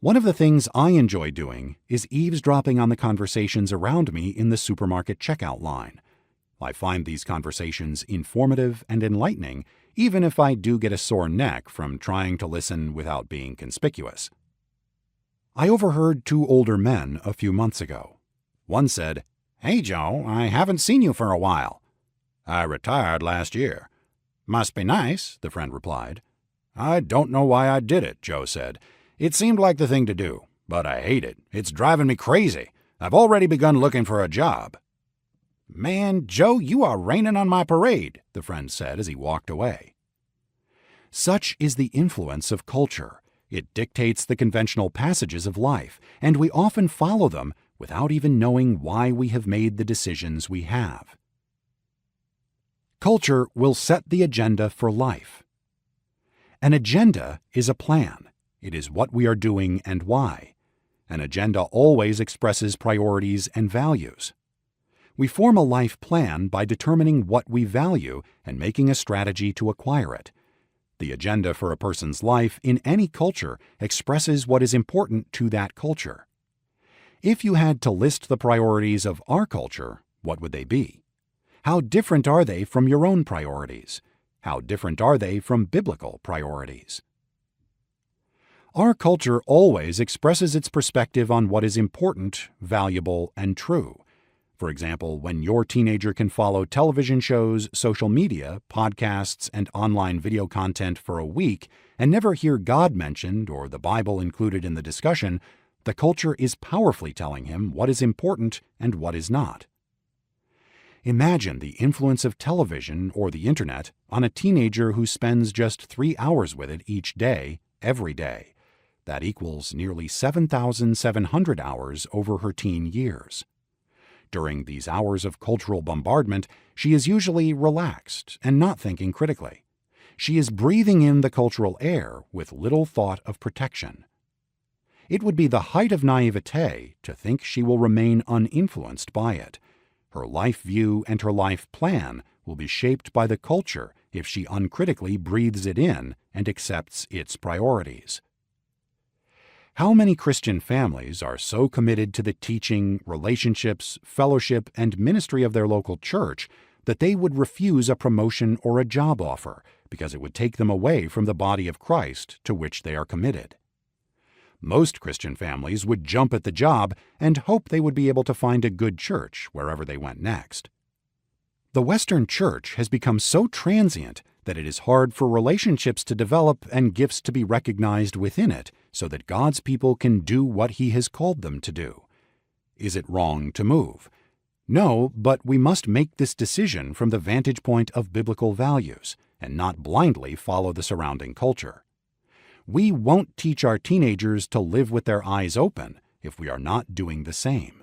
One of the things I enjoy doing is eavesdropping on the conversations around me in the supermarket checkout line. I find these conversations informative and enlightening, even if I do get a sore neck from trying to listen without being conspicuous. I overheard two older men a few months ago. One said, "Hey Joe, I haven't seen you for a while." "I retired last year." "Must be nice," the friend replied. "I don't know why I did it," Joe said. "It seemed like the thing to do, but I hate it. It's driving me crazy. I've already begun looking for a job." "Man, Joe, you are raining on my parade," the friend said as he walked away. Such is the influence of culture. It dictates the conventional passages of life, and we often follow them without even knowing why we have made the decisions we have. Culture will set the agenda for life. An agenda is a plan. It is what we are doing and why. An agenda always expresses priorities and values. We form a life plan by determining what we value and making a strategy to acquire it. The agenda for a person's life in any culture expresses what is important to that culture. If you had to list the priorities of our culture, what would they be? How different are they from your own priorities? How different are they from biblical priorities? Our culture always expresses its perspective on what is important, valuable, and true. For example, when your teenager can follow television shows, social media, podcasts, and online video content for a week and never hear God mentioned or the Bible included in the discussion, the culture is powerfully telling him what is important and what is not. Imagine the influence of television or the internet on a teenager who spends just 3 hours with it each day, every day. That equals nearly 7,700 hours over her teen years. During these hours of cultural bombardment, she is usually relaxed and not thinking critically. She is breathing in the cultural air with little thought of protection. It would be the height of naivete to think she will remain uninfluenced by it. Her life view and her life plan will be shaped by the culture if she uncritically breathes it in and accepts its priorities. How many Christian families are so committed to the teaching, relationships, fellowship, and ministry of their local church that they would refuse a promotion or a job offer because it would take them away from the body of Christ to which they are committed? Most Christian families would jump at the job and hope they would be able to find a good church wherever they went next. The Western church has become so transient that it is hard for relationships to develop and gifts to be recognized within it so that God's people can do what He has called them to do. Is it wrong to move? No, but we must make this decision from the vantage point of biblical values and not blindly follow the surrounding culture. We won't teach our teenagers to live with their eyes open if we are not doing the same.